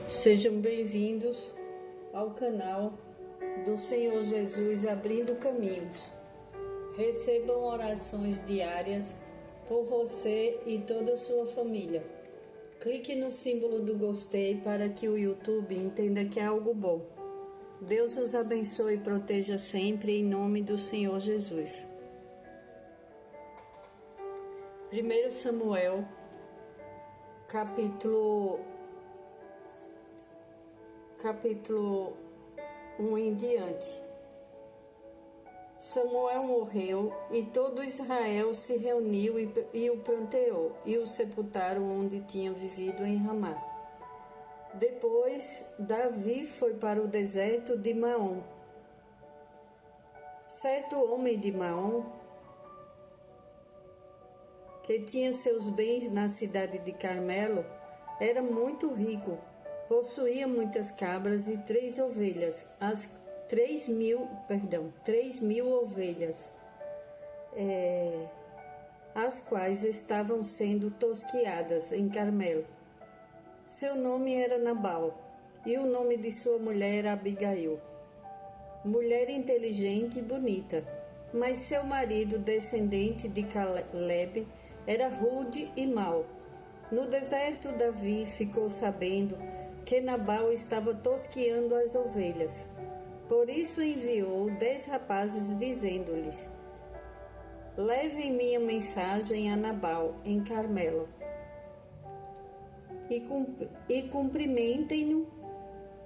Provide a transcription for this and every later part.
Sejam bem-vindos ao canal do Senhor Jesus Abrindo Caminhos. Recebam orações diárias por você e toda a sua família. Clique no símbolo do gostei para que o YouTube entenda que é algo bom. Deus os abençoe e proteja sempre em nome do Senhor Jesus. 1 Samuel, capítulo 1 em diante. Samuel morreu e todo Israel se reuniu e o pranteou e o sepultaram onde tinha vivido em Ramá. Depois Davi foi para o deserto de Maom. Certo homem de Maom, que tinha seus bens na cidade de Carmelo, era muito rico. Possuía muitas cabras e 3.000 ovelhas, as quais estavam sendo tosquiadas em Carmelo. Seu nome era Nabal, e o nome de sua mulher era Abigail, mulher inteligente e bonita. Mas seu marido, descendente de Caleb, era rude e mau. No deserto, Davi ficou sabendo que Nabal estava tosquiando as ovelhas. Por isso enviou 10 rapazes, dizendo-lhes: levem minha mensagem a Nabal em Carmelo e cumprimentem-no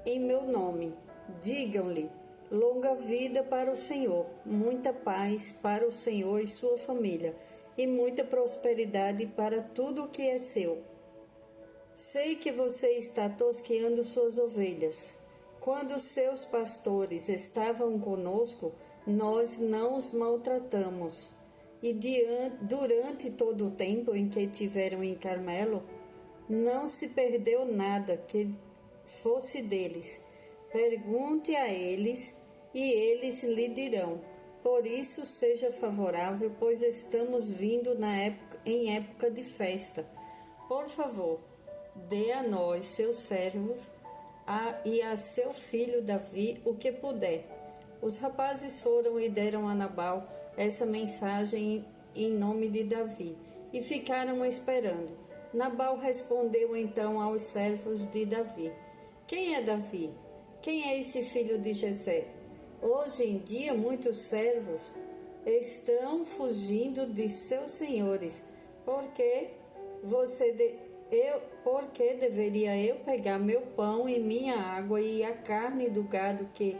em meu nome. Digam-lhe: longa vida para o Senhor, muita paz para o Senhor e sua família, e muita prosperidade para tudo o que é seu. Sei que você está tosqueando suas ovelhas. Quando seus pastores estavam conosco, nós não os maltratamos. E durante todo o tempo em que tiveram em Carmelo, não se perdeu nada que fosse deles. Pergunte a eles e eles lhe dirão. Por isso seja favorável, pois estamos vindo em época de festa. Por favor, dê a nós, seus servos, e a seu filho Davi o que puder. Os rapazes foram e deram a Nabal essa mensagem em nome de Davi, e ficaram esperando. Nabal respondeu então aos servos de Davi: quem é Davi? Quem é esse filho de Jessé? Hoje em dia muitos servos estão fugindo de seus senhores. Por que deveria eu pegar meu pão e minha água e a carne do gado que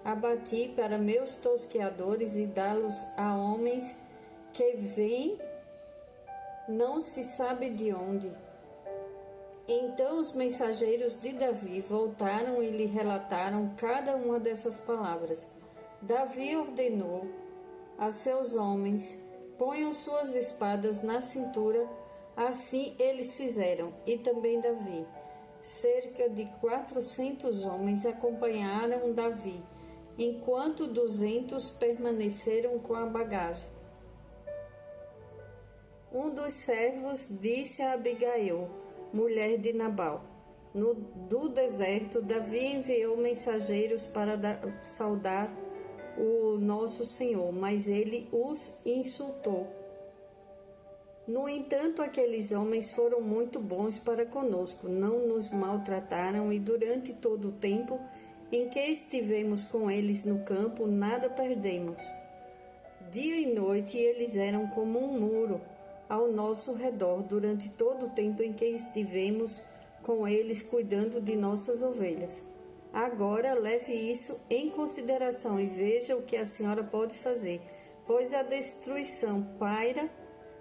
abati para meus tosqueadores e dá-los a homens que vêm não se sabe de onde? Então os mensageiros de Davi voltaram e lhe relataram cada uma dessas palavras. Davi ordenou a seus homens: ponham suas espadas na cintura. Assim eles fizeram, e também Davi. Cerca de 400 homens acompanharam Davi, enquanto 200 permaneceram com a bagagem. Um dos servos disse a Abigail, mulher de Nabal: do deserto, Davi enviou mensageiros para saudar o nosso Senhor, mas ele os insultou. No entanto, aqueles homens foram muito bons para conosco, não nos maltrataram, e durante todo o tempo em que estivemos com eles no campo, nada perdemos. Dia e noite eles eram como um muro ao nosso redor durante todo o tempo em que estivemos com eles cuidando de nossas ovelhas. Agora leve isso em consideração e veja o que a senhora pode fazer, pois a destruição paira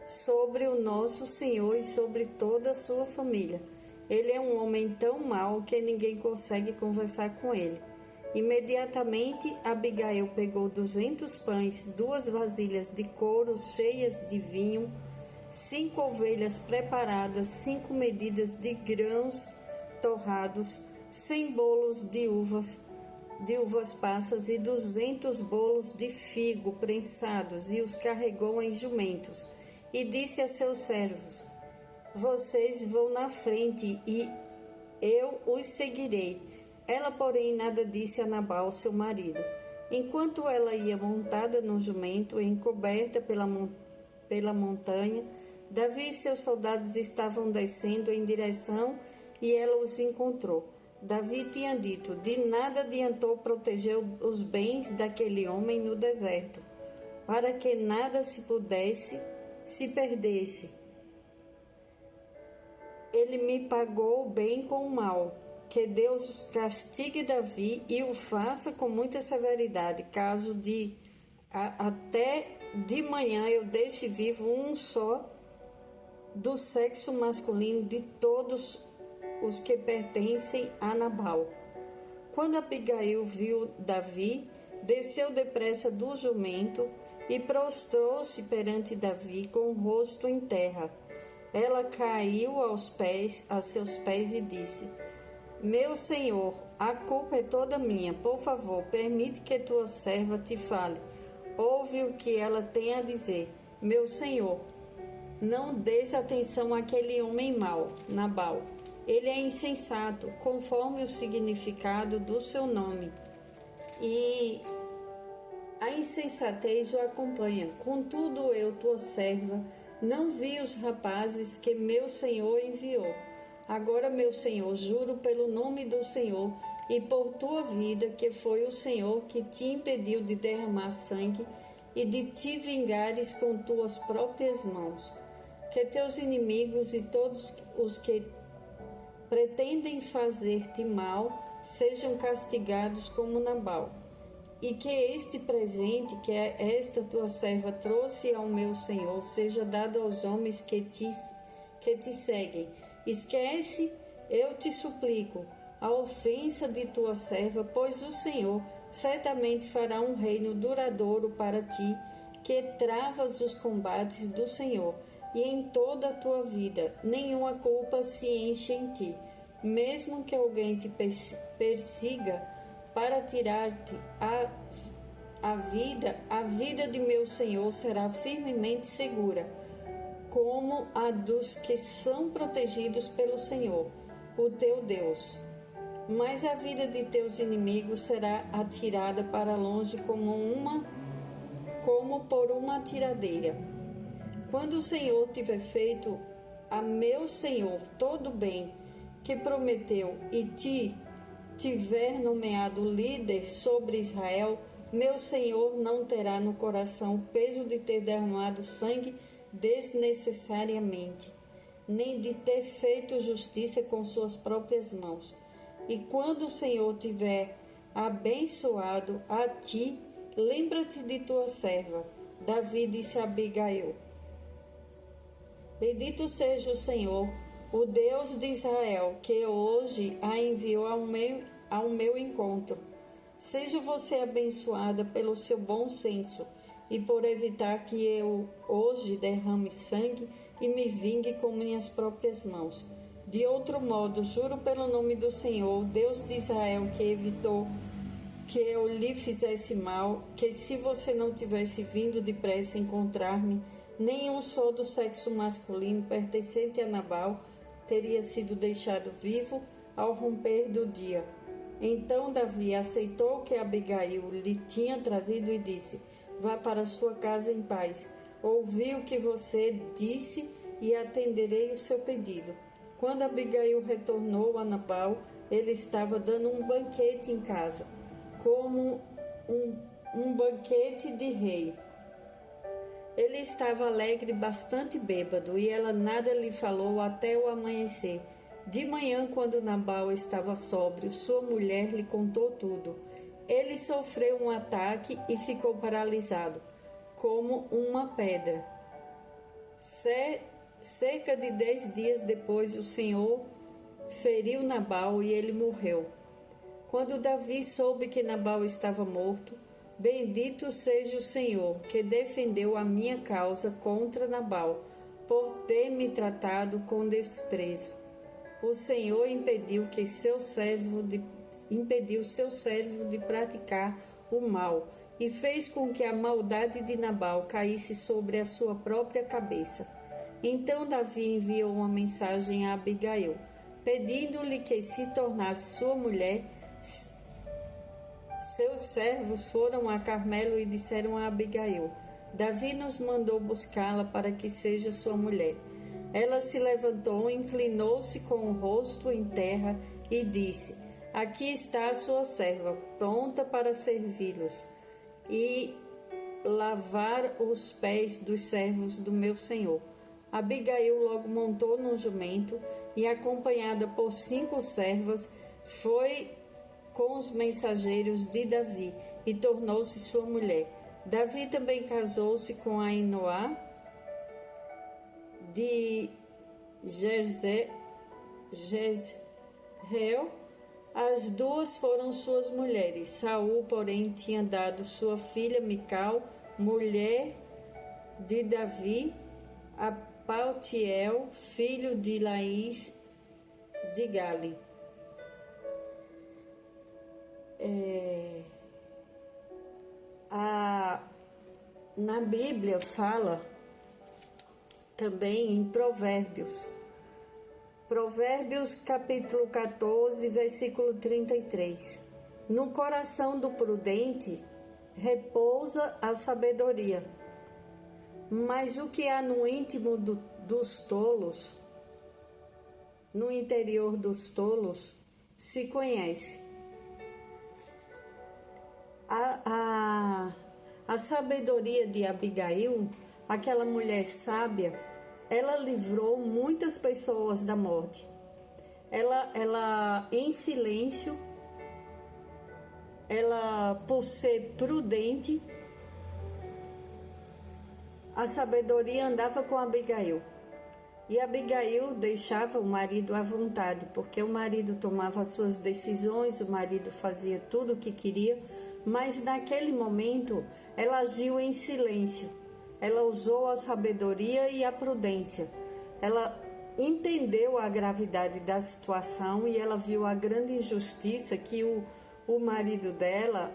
sobre o nosso Senhor e sobre toda a sua família. Ele é um homem tão mau que ninguém consegue conversar com ele. Imediatamente Abigail pegou 200 pães, 2 vasilhas de couro cheias de vinho, 5 ovelhas preparadas, 5 medidas de grãos torrados, 100 bolos de uvas passas e 200 bolos de figo prensados, e os carregou em jumentos. E disse a seus servos: vocês vão na frente eu os seguirei. Ela, porém, nada disse a Nabal, seu marido. Enquanto ela ia montada no jumento, encoberta pela montanha, Davi e seus soldados estavam descendo em direção e ela os encontrou. Davi tinha dito: de nada adiantou proteger os bens daquele homem no deserto, para que nada se perdesse. Ele me pagou o bem com o mal. Que Deus castigue Davi e o faça com muita severidade, caso até de manhã eu deixe vivo um só do sexo masculino de todos os que pertencem a Nabal. Quando Abigail viu Davi, desceu depressa do jumento e prostrou-se perante Davi com o rosto em terra. Ela caiu a seus pés e disse: Meu senhor, a culpa é toda minha. Por favor, permite que tua serva te fale. Ouve o que ela tem a dizer. Meu senhor, não des atenção àquele homem mau, Nabal. Ele é insensato, conforme o significado do seu nome. E a insensatez o acompanha. Contudo, eu, tua serva, não vi os rapazes que meu senhor enviou. Agora, meu senhor, juro pelo nome do Senhor e por tua vida, que foi o Senhor que te impediu de derramar sangue e de te vingares com tuas próprias mãos. Que teus inimigos e todos os que pretendem fazer-te mal sejam castigados como Nabal. E que este presente que esta tua serva trouxe ao meu senhor seja dado aos homens que te seguem. Esquece, eu te suplico, a ofensa de tua serva, pois o Senhor certamente fará um reino duradouro para ti, que travas os combates do Senhor, e em toda a tua vida nenhuma culpa se enche em ti. Mesmo que alguém te persiga para tirar-te a vida de meu Senhor será firmemente segura, como a dos que são protegidos pelo Senhor, o teu Deus. Mas a vida de teus inimigos será atirada para longe como por uma atiradeira. Quando o Senhor tiver feito a meu Senhor todo o bem que prometeu e tiver nomeado líder sobre Israel, meu Senhor não terá no coração o peso de ter derramado sangue desnecessariamente, nem de ter feito justiça com suas próprias mãos. E quando o Senhor tiver abençoado a ti, lembra-te de tua serva. Davi disse a Abigail: Bendito seja o Senhor, o Deus de Israel, que hoje a enviou ao meu encontro. Seja você abençoada pelo seu bom senso e por evitar que eu hoje derrame sangue e me vingue com minhas próprias mãos. De outro modo, juro pelo nome do Senhor, Deus de Israel, que evitou que eu lhe fizesse mal, que se você não tivesse vindo depressa encontrar-me, nenhum só do sexo masculino pertencente a Nabal teria sido deixado vivo ao romper do dia. Então Davi aceitou o que Abigail lhe tinha trazido e disse: Vá para sua casa em paz. Ouvi o que você disse e atenderei o seu pedido. Quando Abigail retornou a Nabal, ele estava dando um banquete em casa, como um banquete de rei. Ele estava alegre e bastante bêbado, e ela nada lhe falou até o amanhecer. De manhã, quando Nabal estava sóbrio, sua mulher lhe contou tudo. Ele sofreu um ataque e ficou paralisado, como uma pedra. Cerca de 10 dias depois, o Senhor feriu Nabal e ele morreu. Quando Davi soube que Nabal estava morto, bendito seja o Senhor, que defendeu a minha causa contra Nabal, por ter me tratado com desprezo. O Senhor impediu seu servo de praticar o mal e fez com que a maldade de Nabal caísse sobre a sua própria cabeça. Então Davi enviou uma mensagem a Abigail: pedindo-lhe que se tornasse sua mulher. Seus servos foram a Carmelo e disseram a Abigail: Davi nos mandou buscá-la para que seja sua mulher. Ela se levantou, inclinou-se com o rosto em terra e disse: Aqui está a sua serva, pronta para servi-los e lavar os pés dos servos do meu senhor. Abigail logo montou num jumento e, acompanhada por 5 servas, foi com os mensageiros de Davi e tornou-se sua mulher. Davi também casou-se com Ainoá de Jezreel. As duas foram suas mulheres. Saul, porém, tinha dado sua filha Mical, mulher de Davi, a Paltiel, filho de Laís de Gali. Na Bíblia fala também em Provérbios capítulo 14, versículo 33. No coração do prudente repousa a sabedoria, mas o que há no íntimo dos tolos, no interior dos tolos, se conhece. A sabedoria de Abigail, aquela mulher sábia, ela livrou muitas pessoas da morte. Ela em silêncio, ela por ser prudente, a sabedoria andava com Abigail. E Abigail deixava o marido à vontade, porque o marido tomava as suas decisões, o marido fazia tudo o que queria, mas naquele momento ela agiu em silêncio. Ela usou a sabedoria e a prudência. Ela entendeu a gravidade da situação e ela viu a grande injustiça que o marido dela,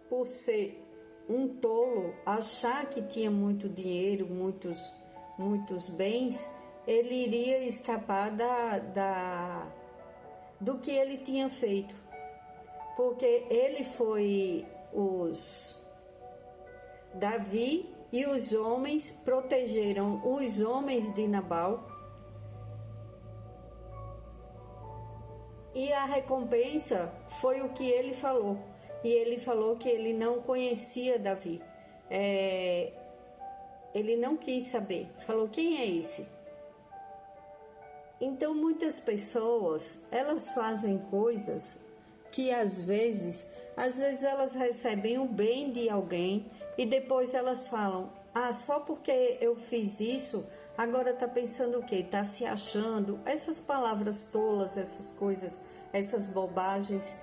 por ser um tolo, achar que tinha muito dinheiro, muitos bens, ele iria escapar do que ele tinha feito. Porque ele foi Davi e os homens protegeram os homens de Nabal, e a recompensa foi o que ele falou. E ele falou que ele não conhecia Davi. Ele não quis saber. Falou: quem é esse? Então muitas pessoas, elas fazem coisas que às vezes elas recebem o bem de alguém e depois elas falam: só porque eu fiz isso, agora tá pensando o quê? Tá se achando. Essas palavras tolas, essas coisas, essas bobagens.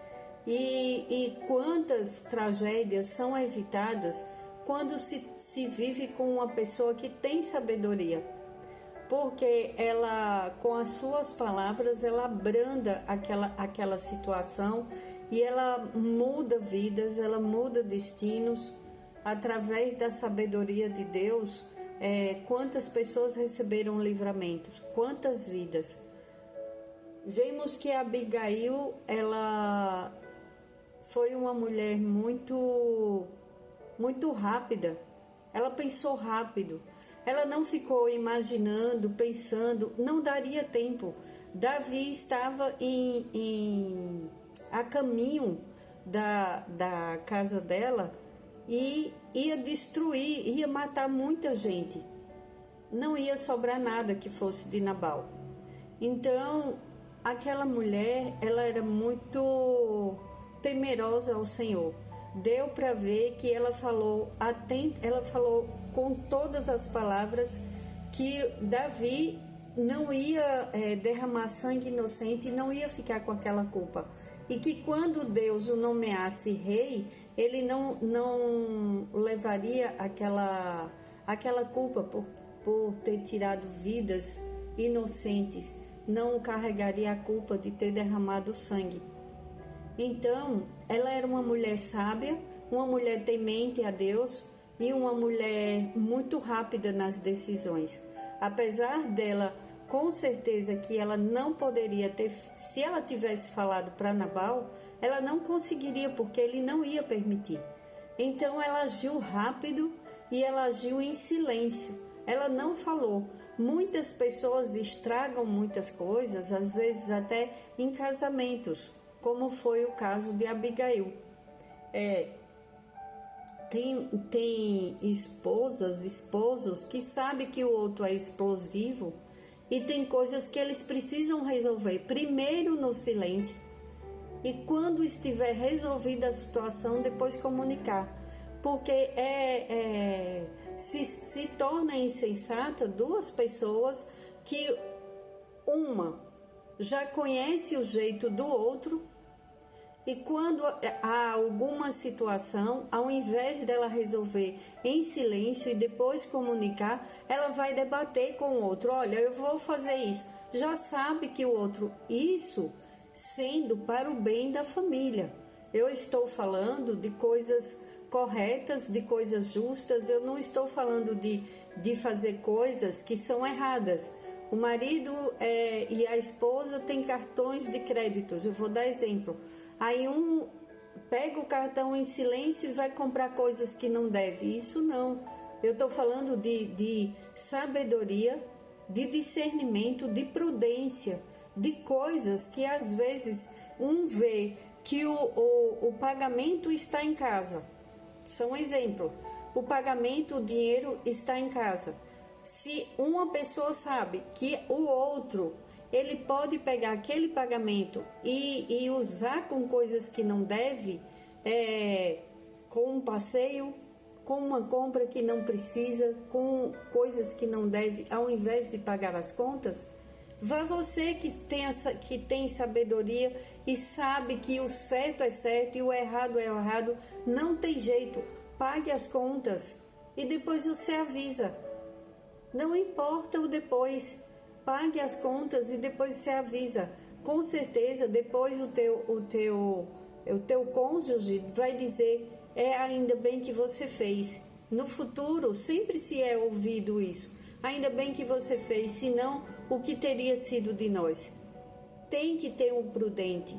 E quantas tragédias são evitadas quando se vive com uma pessoa que tem sabedoria. Porque ela, com as suas palavras, ela abranda aquela situação e ela muda vidas, ela muda destinos. Através da sabedoria de Deus, quantas pessoas receberam livramentos, quantas vidas. Vemos que Abigail, ela foi uma mulher muito rápida. Ela pensou rápido. Ela não ficou imaginando, pensando, não daria tempo. Davi estava a caminho da casa dela e ia destruir, ia matar muita gente. Não ia sobrar nada que fosse de Nabal. Então, aquela mulher, ela era muito temerosa ao Senhor. Deu para ver que ela falou com todas as palavras que Davi não ia derramar sangue inocente e não ia ficar com aquela culpa. E que quando Deus o nomeasse rei, ele não levaria aquela culpa por ter tirado vidas inocentes, não carregaria a culpa de ter derramado sangue. Então, ela era uma mulher sábia, uma mulher temente a Deus e uma mulher muito rápida nas decisões. Apesar dela com certeza que ela não poderia ter, se ela tivesse falado para Nabal, ela não conseguiria, porque ele não ia permitir. Então ela agiu rápido e ela agiu em silêncio. Ela não falou. Muitas pessoas estragam muitas coisas, às vezes até em casamentos, como foi o caso de Abigail. Tem esposas, esposos que sabem que o outro é explosivo e tem coisas que eles precisam resolver primeiro no silêncio e quando estiver resolvida a situação, depois comunicar. Porque se torna insensata duas pessoas que uma já conhece o jeito do outro e quando há alguma situação, ao invés dela resolver em silêncio e depois comunicar, ela vai debater com o outro. Olha, eu vou fazer isso. Já sabe que o outro, isso sendo para o bem da família. Eu estou falando de coisas corretas, de coisas justas. Eu não estou falando de fazer coisas que são erradas. O marido e a esposa têm cartões de créditos. Eu vou dar exemplo. Aí um pega o cartão em silêncio e vai comprar coisas que não deve. Isso não. Eu estou falando de sabedoria, de discernimento, de prudência, de coisas que às vezes um vê que o pagamento está em casa. São exemplo. O pagamento, o dinheiro está em casa. Se uma pessoa sabe que o outro, ele pode pegar aquele pagamento e usar com coisas que não deve, com um passeio, com uma compra que não precisa, com coisas que não deve, ao invés de pagar as contas, vá você que tem sabedoria e sabe que o certo é certo e o errado é errado, não tem jeito, pague as contas e depois você avisa. Não importa o depois, pague as contas e depois você avisa. Com certeza, depois o teu cônjuge vai dizer, ainda bem que você fez. No futuro, sempre se é ouvido isso. Ainda bem que você fez, senão o que teria sido de nós? Tem que ter um prudente,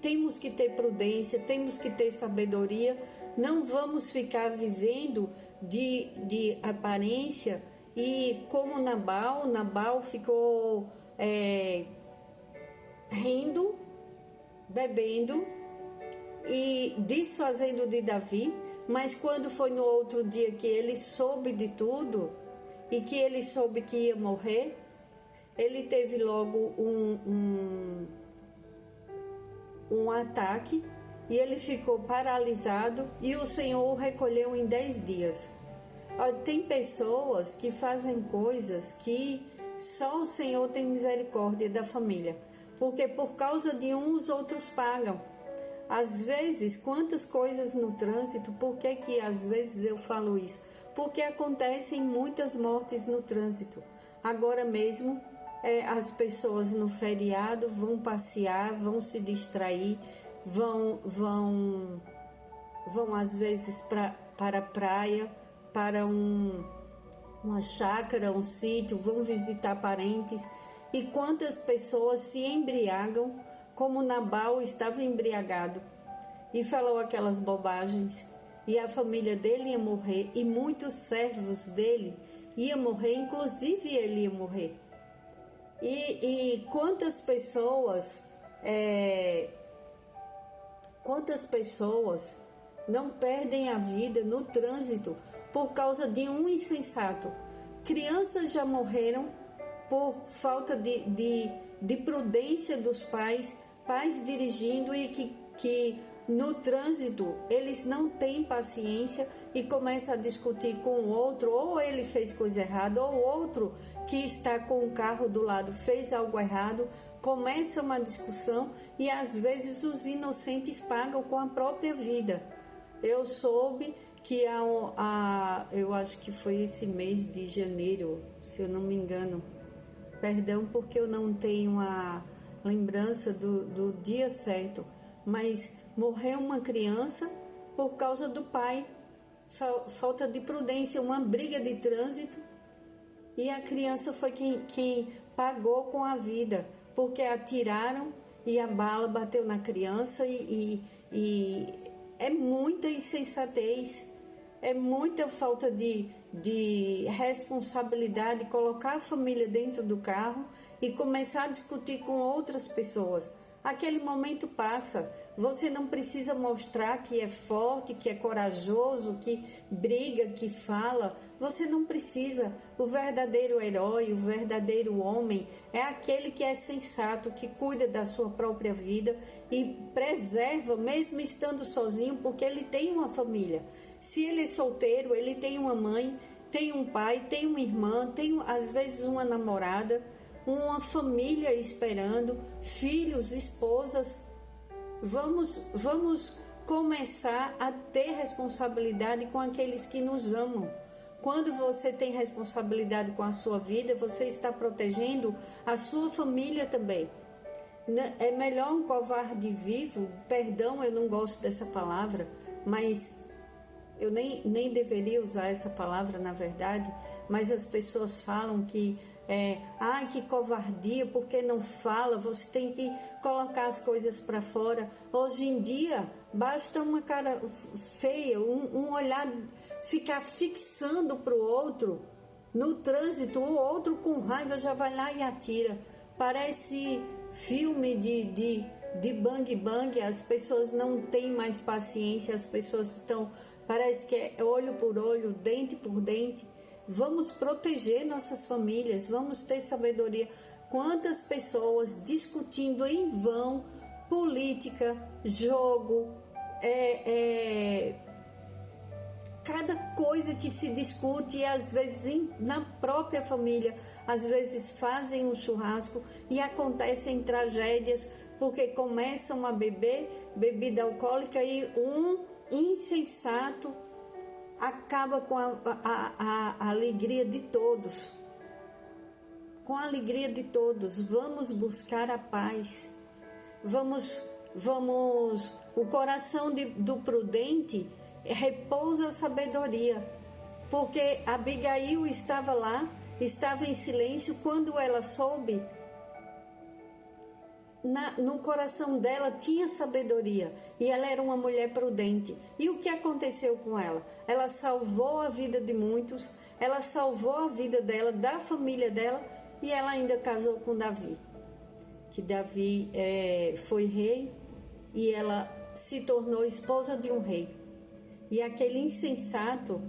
temos que ter prudência, temos que ter sabedoria. Não vamos ficar vivendo de aparência. E como Nabal ficou rindo, bebendo e desfazendo de Davi, mas quando foi no outro dia que ele soube de tudo e que ele soube que ia morrer, ele teve logo um ataque e ele ficou paralisado e o Senhor o recolheu em 10 dias. Tem pessoas que fazem coisas que só o Senhor tem misericórdia da família, porque por causa de um os outros pagam. Às vezes, quantas coisas no trânsito, por que às vezes eu falo isso? Porque acontecem muitas mortes no trânsito. Agora mesmo, as pessoas no feriado vão passear, vão se distrair, vão às vezes para a praia, para uma chácara, um sítio, vão visitar parentes. E quantas pessoas se embriagam, como Nabal estava embriagado e falou aquelas bobagens, e a família dele ia morrer, e muitos servos dele iam morrer, inclusive ele ia morrer. E quantas pessoas não perdem a vida no trânsito por causa de um insensato? Crianças já morreram por falta de prudência dos pais dirigindo e que no trânsito eles não têm paciência e começam a discutir com o outro, ou ele fez coisa errada, ou o outro que está com o carro do lado fez algo errado, começa uma discussão e às vezes os inocentes pagam com a própria vida. Eu soube que eu acho que foi esse mês de janeiro, se eu não me engano, perdão porque eu não tenho a lembrança do dia certo, mas morreu uma criança por causa do pai, falta de prudência, uma briga de trânsito, e a criança foi quem pagou com a vida, porque atiraram e a bala bateu na criança e é muita insensatez, é muita falta de responsabilidade colocar a família dentro do carro e começar a discutir com outras pessoas. Aquele momento passa, você não precisa mostrar que é forte, que é corajoso, que briga, que fala, você não precisa. O verdadeiro herói, o verdadeiro homem é aquele que é sensato, que cuida da sua própria vida e preserva, mesmo estando sozinho, porque ele tem uma família. Se ele é solteiro, ele tem uma mãe, tem um pai, tem uma irmã, tem às vezes uma namorada, uma família esperando, filhos, esposas. Vamos começar a ter responsabilidade com aqueles que nos amam. Quando você tem responsabilidade com a sua vida, você está protegendo a sua família também. É melhor um covarde vivo, perdão, eu não gosto dessa palavra, mas eu nem deveria usar essa palavra, na verdade, mas as pessoas falam que ai, que covardia, porque não fala, você tem que colocar as coisas para fora. Hoje em dia, basta uma cara feia, um olhar, ficar fixando para o outro, no trânsito, o outro com raiva já vai lá e atira. Parece filme de bang bang, as pessoas não têm mais paciência, as pessoas estão, parece que é olho por olho, dente por dente. Vamos proteger nossas famílias, vamos ter sabedoria. Quantas pessoas discutindo em vão política, jogo, cada coisa que se discute, e às vezes na própria família, às vezes fazem um churrasco e acontecem tragédias porque começam a beber bebida alcoólica e um insensato acaba com a alegria de todos. Com a alegria de todos, vamos buscar a paz. Vamos, o coração do prudente repousa a sabedoria, porque Abigail estava lá, estava em silêncio. Quando ela soube, no coração dela tinha sabedoria, e ela era uma mulher prudente. E o que aconteceu com ela? Ela salvou a vida de muitos, ela salvou a vida dela, da família dela, e ela ainda casou com Davi. Que Davi foi rei e ela se tornou esposa de um rei. E aquele insensato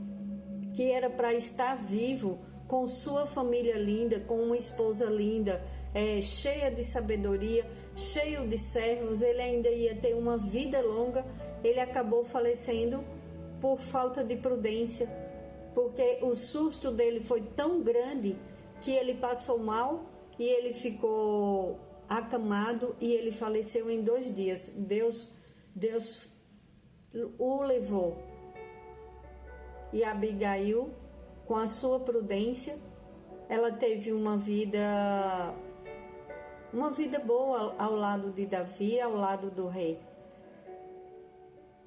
que era para estar vivo, com sua família linda, com uma esposa linda, cheia de sabedoria, cheio de servos, ele ainda ia ter uma vida longa, ele acabou falecendo por falta de prudência, porque o susto dele foi tão grande que ele passou mal e ele ficou acamado e ele faleceu em 2 dias. Deus o levou. E Abigail, com a sua prudência, ela teve uma vida boa ao lado de Davi, ao lado do rei.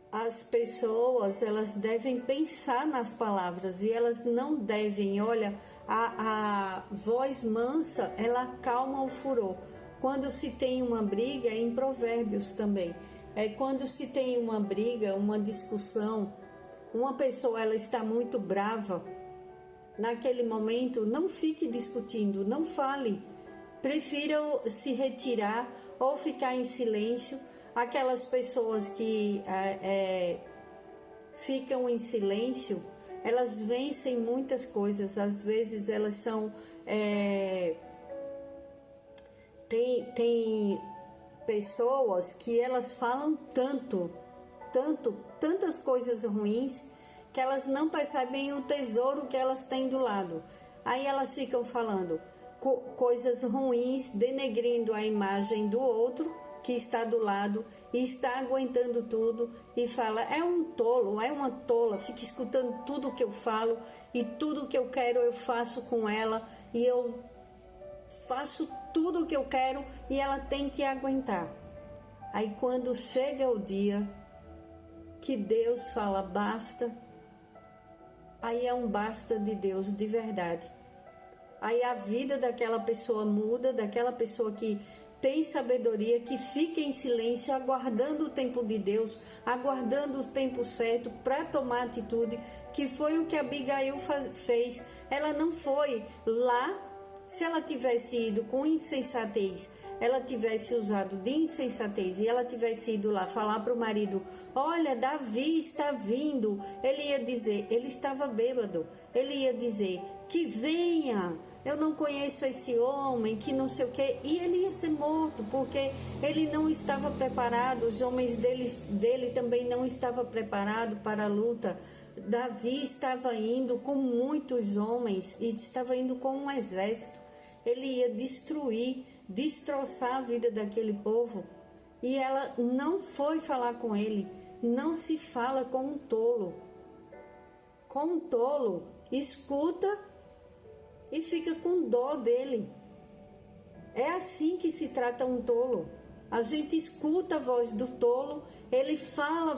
As pessoas, elas devem pensar nas palavras e elas não devem, olha, a voz mansa, ela acalma o furor. Quando se tem uma briga, em Provérbios também, quando se tem uma briga, uma discussão, uma pessoa ela está muito brava, naquele momento não fique discutindo, não fale, prefira se retirar ou ficar em silêncio. Aquelas pessoas que ficam em silêncio, elas vencem muitas coisas. Às vezes elas são tem pessoas que elas falam tantas coisas ruins, que elas não percebem o tesouro que elas têm do lado. Aí elas ficam falando coisas ruins, denegrindo a imagem do outro que está do lado e está aguentando tudo, e fala, é um tolo, é uma tola, fica escutando tudo que eu falo, e tudo que eu quero eu faço com ela, e eu faço tudo o que eu quero e ela tem que aguentar. Aí quando chega o dia que Deus fala basta, aí é um basta de Deus de verdade. Aí a vida daquela pessoa muda, daquela pessoa que tem sabedoria, que fica em silêncio, aguardando o tempo de Deus, aguardando o tempo certo para tomar atitude, que foi o que Abigail fez. Ela não foi lá. Se ela tivesse ido com insensatez, ela tivesse usado de insensatez e ela tivesse ido lá falar para o marido: olha, Davi está vindo, ele ia dizer, ele estava bêbado, ele ia dizer que venha, eu não conheço esse homem, que não sei o que, e ele ia ser morto, porque ele não estava preparado, os homens dele também não estavam preparados para a luta. Davi estava indo com muitos homens e estava indo com um exército. Ele ia destruir, destroçar a vida daquele povo. E ela não foi falar com ele. Não se fala com um tolo. Com um tolo, escuta e fica com dó dele. É assim que se trata um tolo. A gente escuta a voz do tolo, ele fala,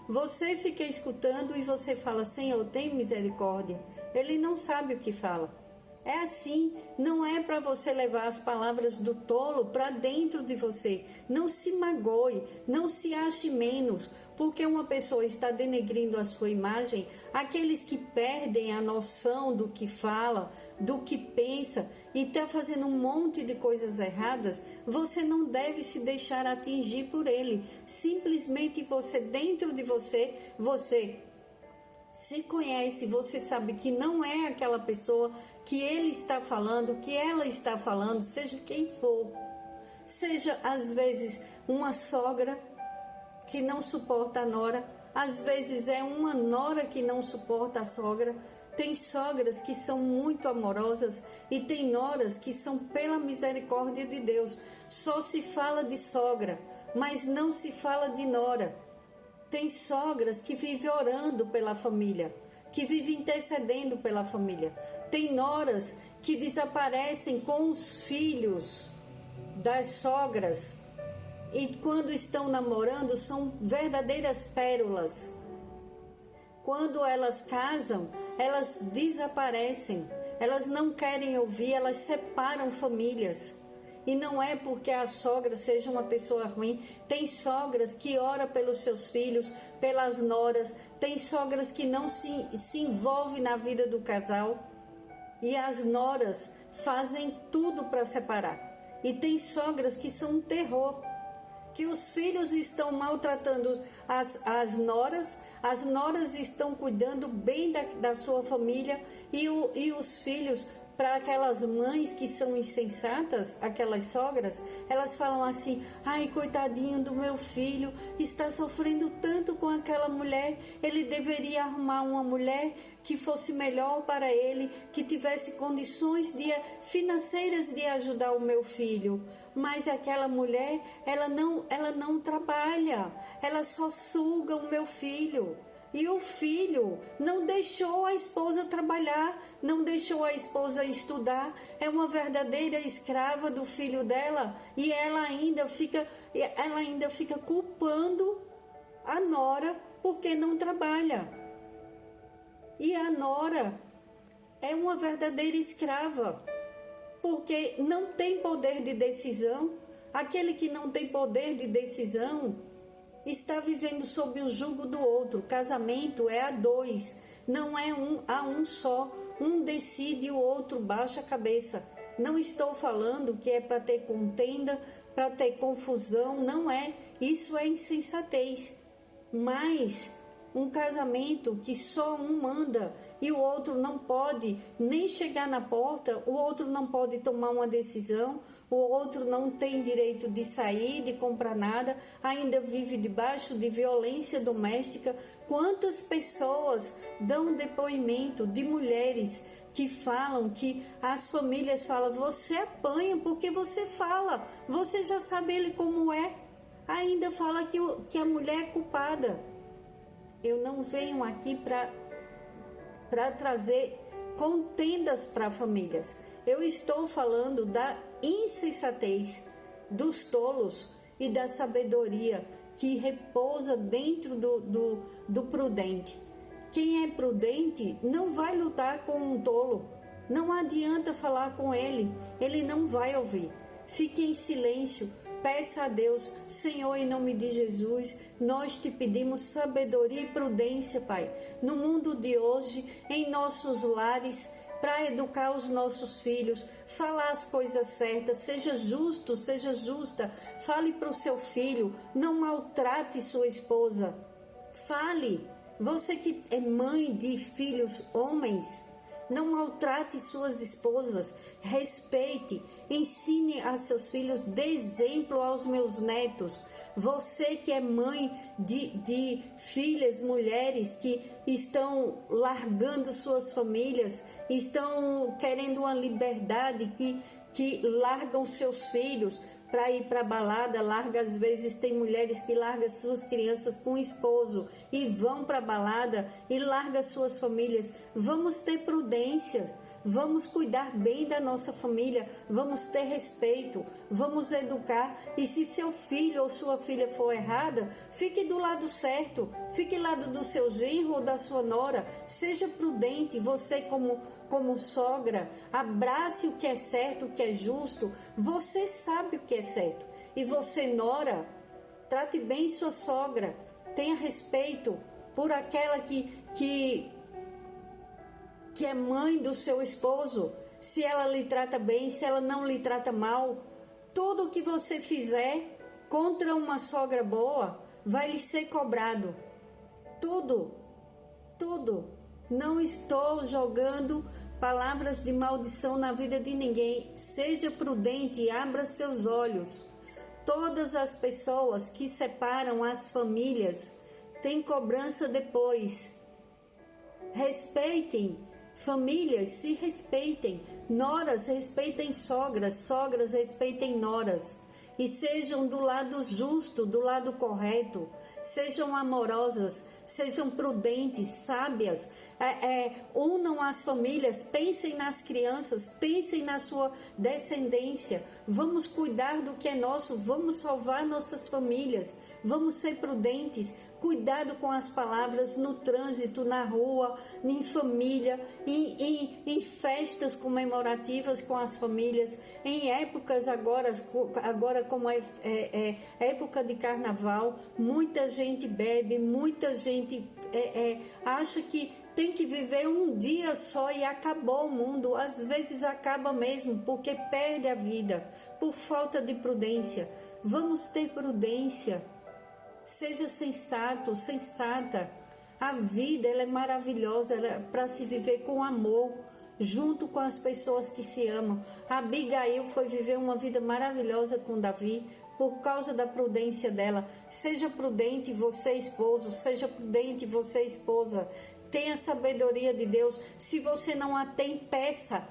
você fica escutando e você fala: Senhor, tem misericórdia. Ele não sabe o que fala. É assim, não é para você levar as palavras do tolo para dentro de você. Não se magoe, não se ache menos, porque uma pessoa está denegrindo a sua imagem. Aqueles que perdem a noção do que fala, do que pensa e está fazendo um monte de coisas erradas, você não deve se deixar atingir por ele. Simplesmente você, dentro de você, você se conhece, você sabe que não é aquela pessoa que ele está falando, que ela está falando, seja quem for. Seja, às vezes, uma sogra que não suporta a nora, às vezes é uma nora que não suporta a sogra. Tem sogras que são muito amorosas e tem noras que são pela misericórdia de Deus. Só se fala de sogra, mas não se fala de nora. Tem sogras que vivem orando pela família, que vivem intercedendo pela família. Tem noras que desaparecem com os filhos das sogras e quando estão namorando são verdadeiras pérolas. Quando elas casam, elas desaparecem, elas não querem ouvir, elas separam famílias. E não é porque a sogra seja uma pessoa ruim. Tem sogras que oram pelos seus filhos, pelas noras. Tem sogras que não se envolvem na vida do casal. E as noras fazem tudo para separar. E tem sogras que são um terror. Que os filhos estão maltratando as noras estão cuidando bem da sua família. E os filhos, para aquelas mães que são insensatas, aquelas sogras, elas falam assim: ai, coitadinho do meu filho, está sofrendo tanto com aquela mulher, ele deveria arrumar uma mulher que fosse melhor para ele, que tivesse condições financeiras de ajudar o meu filho. Mas aquela mulher, ela não trabalha, ela só suga o meu filho. E o filho não deixou a esposa trabalhar, não deixou a esposa estudar, é uma verdadeira escrava do filho dela e ela ainda fica culpando a nora porque não trabalha. E a nora é uma verdadeira escrava, porque não tem poder de decisão. Aquele que não tem poder de decisão está vivendo sob o jugo do outro. Casamento é a dois, não é a um só. Um decide e o outro baixa a cabeça. Não estou falando que é para ter contenda, para ter confusão, não é. Isso é insensatez. Mas um casamento que só um manda e o outro não pode nem chegar na porta, o outro não pode tomar uma decisão, o outro não tem direito de sair, de comprar nada, ainda vive debaixo de violência doméstica. Quantas pessoas dão depoimento de mulheres que falam, que as famílias falam: você apanha porque você fala, você já sabe ele como é, ainda fala que a mulher é culpada. Eu não venho aqui para trazer contendas para famílias. Eu estou falando da insensatez, dos tolos e da sabedoria que repousa dentro do prudente. Quem é prudente não vai lutar com um tolo. Não adianta falar com ele não vai ouvir. Fique em silêncio, peça a Deus: Senhor, em nome de Jesus, nós te pedimos sabedoria e prudência, Pai, no mundo de hoje, em nossos lares, para educar os nossos filhos, falar as coisas certas, seja justo, seja justa, fale para o seu filho, não maltrate sua esposa, fale, você que é mãe de filhos homens, não maltrate suas esposas, respeite, ensine a seus filhos, dê exemplo aos meus netos. Você que é mãe de filhas, mulheres que estão largando suas famílias, estão querendo uma liberdade, que largam seus filhos para ir para a balada, às vezes tem mulheres que largam suas crianças com o esposo e vão para a balada e largam suas famílias. Vamos ter prudência, vamos cuidar bem da nossa família, vamos ter respeito, vamos educar. E se seu filho ou sua filha for errada, fique do lado certo, fique do lado do seu genro ou da sua nora, seja prudente. Você como sogra, abrace o que é certo, o que é justo. Você sabe o que é certo. E você, nora, trate bem sua sogra, tenha respeito por aquela que é mãe do seu esposo, se ela lhe trata bem, se ela não lhe trata mal. Tudo o que você fizer contra uma sogra boa vai lhe ser cobrado. Tudo. Não estou jogando palavras de maldição na vida de ninguém. Seja prudente e abra seus olhos. Todas as pessoas que separam as famílias têm cobrança depois. Respeitem famílias, se respeitem. Noras, respeitem sogras. Sogras, respeitem noras. E sejam do lado justo, do lado correto. Sejam amorosas, sejam prudentes, sábias. Unam as famílias, pensem nas crianças, pensem na sua descendência. Vamos cuidar do que é nosso, vamos salvar nossas famílias. Vamos ser prudentes. Cuidado com as palavras no trânsito, na rua, em família, em festas comemorativas com as famílias, em épocas agora como época de carnaval, muita gente bebe, muita gente acha que tem que viver um dia só e acabou o mundo. Às vezes acaba mesmo, porque perde a vida por falta de prudência. Vamos ter prudência. Seja sensato, sensata. A vida ela é maravilhosa, ela é para se viver com amor, junto com as pessoas que se amam. A Abigail foi viver uma vida maravilhosa com Davi por causa da prudência dela. Seja prudente você, esposo, seja prudente você, esposa. Tenha sabedoria de Deus. Se você não a tem, peça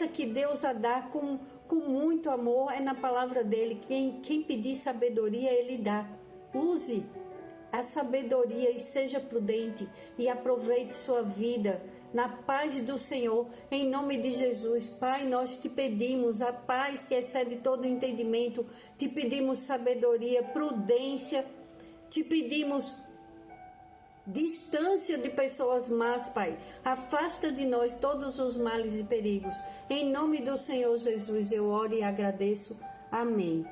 que Deus a dá com muito amor. É na palavra dele. Quem pedir sabedoria, ele dá. Use a sabedoria e seja prudente e aproveite sua vida na paz do Senhor, em nome de Jesus. Pai, nós te pedimos a paz que excede todo entendimento, te pedimos sabedoria, prudência, te pedimos distância de pessoas más, Pai. Afasta de nós todos os males e perigos. Em nome do Senhor Jesus eu oro e agradeço. Amém.